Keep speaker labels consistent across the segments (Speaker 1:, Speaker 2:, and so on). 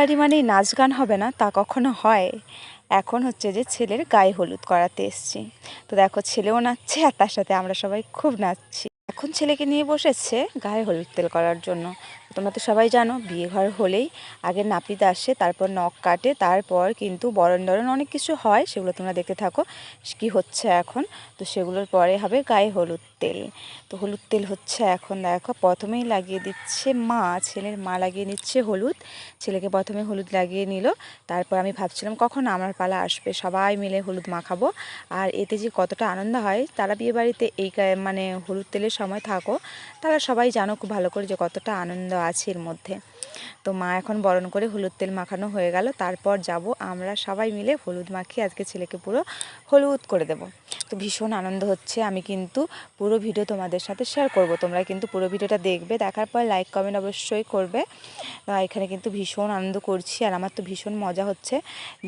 Speaker 1: বাড়ি মানেই নাচ গান হবে না তা কখনো হয়। এখন হচ্ছে যে ছেলের গায়ে হলুদ করাতে এসেছি। তো দেখো ছেলেও নাচছে আর তার সাথে আমরা সবাই খুব নাচছি। এখন ছেলেকে নিয়ে বসেছে গায়ে হলুদ তেল করার জন্য। তোমরা তো সবাই জানো বিয়ে ঘর হলেই আগে নাপিত আসে, তারপর নখ কাটে, তারপর কিন্তু বরণ টরণ অনেক কিছু হয়, সেগুলো তোমরা দেখতে থাকো কি হচ্ছে এখন। তো সেগুলোর পরে হবে গায়ে হলুদ তেল। তো হলুদ তেল হচ্ছে এখন, দেখো প্রথমেই লাগিয়ে দিচ্ছে মা, ছেলের মা লাগিয়ে নিচ্ছে হলুদ। ছেলেকে প্রথমে হলুদ লাগিয়ে নিল, তারপর আমি ভাবছিলাম কখন আমার পালা আসবে সবাই মিলে হলুদ মাখাবো। আর এতে যে কতটা আনন্দ হয়, তারা বিয়ে বাড়িতে এই মানে হলুদ তেলের সময় থাকো তারা সবাই জানো খুব ভালো করে যে কতটা আনন্দ আছে এর মধ্যে। তো মা এখন বরণ করে হলুদ তেল মাখানো হয়ে গেল, তারপর যাব আমরা সবাই মিলে হলুদ মাখিয়ে আজকে ছেলেকে পুরো হলুদ করে দেব। তো ভীষণ আনন্দ হচ্ছে, আমি কিন্তু পুরো ভিডিও তোমাদের সাথে শেয়ার করব, তোমরা কিন্তু পুরো ভিডিওটা দেখবে, দেখার পর লাইক কমেন্ট অবশ্যই করবে। এখানে কিন্তু ভীষণ আনন্দ করছি আর আমার তো ভীষণ মজা হচ্ছে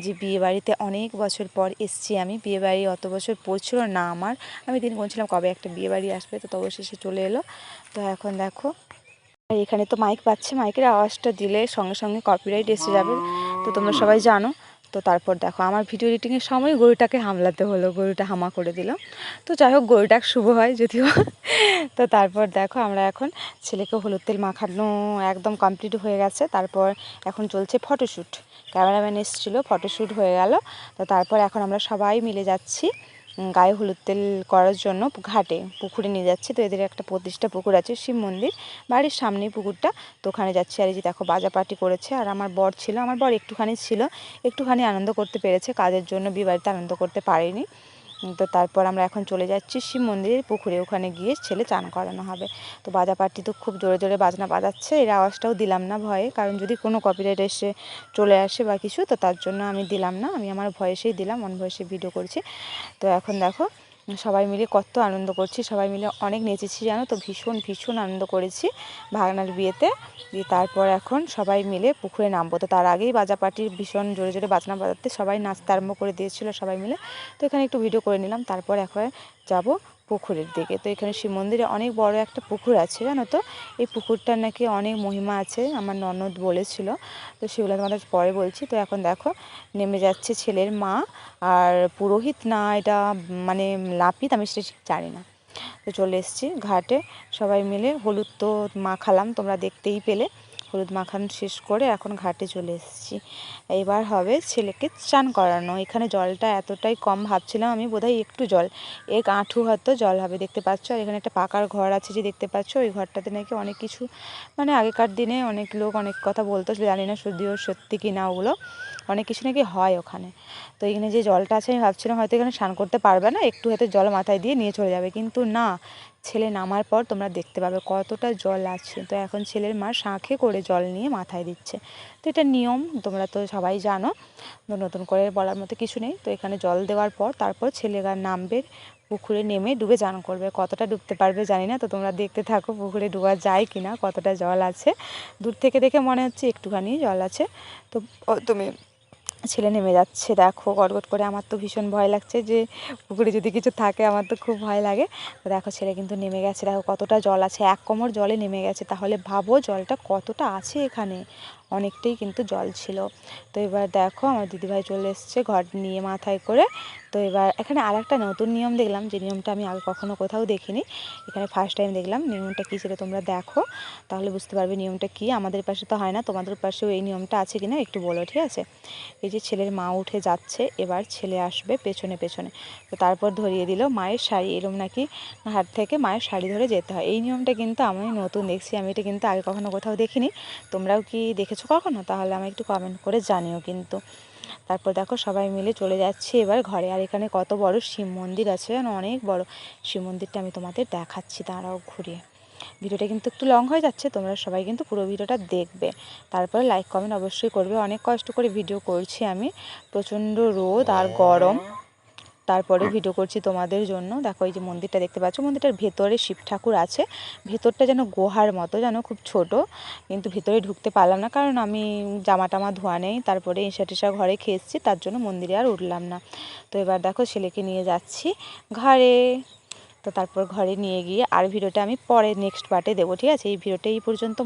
Speaker 1: যে বিয়েবাড়িতে অনেক বছর পর এসছি আমি। বিয়েবাড়ি অত বছর পড়ছিল না আমার, আমি দিন গুনছিলাম কবে একটা বিয়েবাড়ি আসবে, তো অবশেষে চলে এলো। তো এখন দেখো আর এখানে তো মাইক পাচ্ছে, মাইকের আওয়াজটা দিলে সঙ্গে সঙ্গে কপিরাইট এসে যাবে, তো তোমরা সবাই জানো। তো তারপর দেখো আমার ভিডিও এডিটিংয়ের সময় গরুটাকে হামলাতে হলো, গরুটা হামা করে দিল। তো যাই হোক গরুটা শুভ হয় যদিও। তো তারপর দেখো আমরা এখন ছেলেকে হলুদ তেল মাখানো একদম কমপ্লিট হয়ে গেছে, তারপর এখন চলছে ফটোশ্যুট। ক্যামেরাম্যান এসেছিলো, ফটোশ্যুট হয়ে গেল। তো তারপর এখন আমরা সবাই মিলে যাচ্ছি গায়ে হলুদ তেল করার জন্য ঘাটে, পুকুরে নিয়ে যাচ্ছি। তো এদের একটা প্রতিষ্ঠা পুকুর আছে, শিব মন্দির, বাড়ির সামনেই পুকুরটা, তো ওখানে যাচ্ছি। আর এই যে দেখো বাজা পার্টি করেছে, আর আমার বর ছিল, আমার বর একটুখানি আনন্দ করতে পেরেছে, কাজের জন্য বিয়ে বাড়িতে আনন্দ করতে পারেনি। তো তারপর আমরা এখন চলে যাচ্ছি শিব মন্দিরের পুকুরে, ওখানে গিয়ে ছেলে চান করানো হবে। তো বাজা পার্টি তো খুব জোরে জোরে বাজনা বাজাচ্ছে, এর আওয়াজটাও দিলাম না ভয়ে, কারণ যদি কোনো কপিরাইট এসে চলে আসে বা কিছু, তো তার জন্য আমি দিলাম না, আমি আমার ভয়েসেই দিলাম, অন ভয়েসে ভিডিও করছি। তো এখন দেখো সবাই মিলে কত আনন্দ করছি, সবাই মিলে অনেক নেচেছি জানো, তো ভীষণ ভীষণ আনন্দ করেছি ভাগনার বিয়েতে। দিয়ে তারপর এখন সবাই মিলে পুকুরে নামবো। তো তার আগেই বাজা পার্টির ভীষণ জোরে জোরে বাজনা বাজাতে সবাই নাচতে আরম্ভ করে দিয়েছিল সবাই মিলে। তো এখানে একটু ভিডিও করে নিলাম, তারপর এখন যাব পুকুরের দিকে। তো এখানে শিব মন্দিরে অনেক বড় একটা পুকুর আছে জানো, তো এই পুকুরটার নাকি অনেক মহিমা আছে, আমার ননদ বলেছিল, তো সেগুলো তোমাদের পরে বলছি। তো এখন দেখো নেমে যাচ্ছে ছেলের মা, আর পুরোহিত না এটা মানে নাপিত, আমি সেটা ঠিক জানি না। তো চলে এসেছি ঘাটে, সবাই মিলে হলুদ তো মাখালাম, তোমরা দেখতেই পেলে। হলুদ মাখানো শেষ করে এখন ঘাটে চলে এসেছি, এবার হবে ছেলেকে চান করানো। এখানে জলটা এতটাই কম, ভাবছিলাম আমি বোধহয় একটু জল, এক আঁঠু হয়তো জল হবে, দেখতে পাচ্ছ। আর এখানে একটা পাকার ঘর আছে যে দেখতে পাচ্ছ, ওই ঘরটাতে নাকি অনেক কিছু, মানে আগেকার দিনে অনেক লোক অনেক কথা বলতো, জানি না যদিও সত্যি কি না, ওগুলো অনেক কিছু নাকি হয় ওখানে। তো এখানে যে জলটা আছে আমি ভাবছিলাম হয়তো এখানে স্নান করতে পারবে না, একটু হয়তো জল মাথায় দিয়ে নিয়ে চলে যাবে, কিন্তু না, ছেলে নামার পর তোমরা দেখতে পাবে কতটা জল আছে। তো এখন ছেলের মা শাঁখে করে জল নিয়ে মাথায় দিচ্ছে। তো এটা নিয়ম, তোমরা তো সবাই জানো, নতুন করে বলার মতো কিছু নেই। তো এখানে জল দেওয়ার পর তারপর ছেলেরা নামবে পুকুরে, নেমে ডুবে চান করবে, কতটা ডুবতে পারবে জানি না, তো তোমরা দেখতে থাকো পুকুরে ডোবা যায় কি না, কতটা জল আছে। দূর থেকে দেখে মনে হচ্ছে একটুখানি জল আছে। তো তুমি ছেলে নেমে যাচ্ছে দেখো গটগট করে, আমার তো ভীষণ ভয় লাগছে যে পুকুরে যদি কিছু থাকে, আমার তো খুব ভয় লাগে। তো দেখো ছেলে কিন্তু নেমে গেছে, দেখো কতটা জল আছে, এক কোমর জলে নেমে গেছে, তাহলে ভাবো জলটা কতটা আছে এখানে, অনেকটাই কিন্তু জল ছিল। তো এবার দেখো আমার দিদিভাই চলে এসছে ঘর নিয়ে মাথায় করে। তো এবার এখানে আর একটা নতুন নিয়ম দেখলাম, যে নিয়মটা আমি আগে কখনো কোথাও দেখিনি, এখানে ফার্স্ট টাইম দেখলাম। নিয়মটা কী ছিল তোমরা দেখো, তাহলে বুঝতে পারবে নিয়মটা কী। আমাদের পাশে তো হয় না, তোমাদের পাশেও এই নিয়মটা আছে কিনা একটু বলো, ঠিক আছে। এই যে ছেলের মা উঠে যাচ্ছে, এবার ছেলে আসবে পেছনে পেছনে, তো তারপর ধরিয়ে দিল মায়ের শাড়ি, এরম নাকি হাত থেকে মায়ের শাড়ি ধরে যেতে হয়। এই নিয়মটা কিন্তু আমি নতুন দেখছি, আমি এটা কিন্তু আগে কখনো কোথাও দেখিনি। তোমরাও কি দেখেছো কখনো? তাহলে আমি একটু কমেন্ট করে জানিও কিন্তু। তারপর দেখো সবাই মিলে চলে যাচ্ছে এবার ঘরে। আর এখানে কত বড় শিব মন্দির আছে জানো, অনেক বড় শিব মন্দিরটা আমি তোমাদের দেখাচ্ছি, দাঁড়াও ঘুরিয়ে। ভিডিওটা কিন্তু একটু লং হয়ে যাচ্ছে, তোমরা সবাই কিন্তু পুরো ভিডিওটা দেখবে, তারপরে লাইক কমেন্ট অবশ্যই করবে। অনেক কষ্ট করে ভিডিও করছি আমি, প্রচণ্ড রোদ আর গরম, তারপরে ভিডিও করছি তোমাদের জন্য। দেখো এই যে মন্দিরটা দেখতে পাচ্ছ, মন্দিরটার ভেতরে শিব ঠাকুর আছে, ভেতরটা যেন গুহার মতো, যেন খুব ছোট, কিন্তু ভেতরে ঢুকতে পারলাম না, কারণ আমি জামা টামা ধোয়া নেই, তারপরে এসা টেসা ঘরে খেয়েছি, তার জন্য মন্দিরে আর উঠলাম না। তো এবার দেখো ছেলেকে নিয়ে যাচ্ছি ঘরে। তো তারপর ঘরে নিয়ে গিয়ে আর ভিডিওটা আমি পরে নেক্সট পার্টে দেবো, ঠিক আছে। এই ভিডিওটা এই পর্যন্ত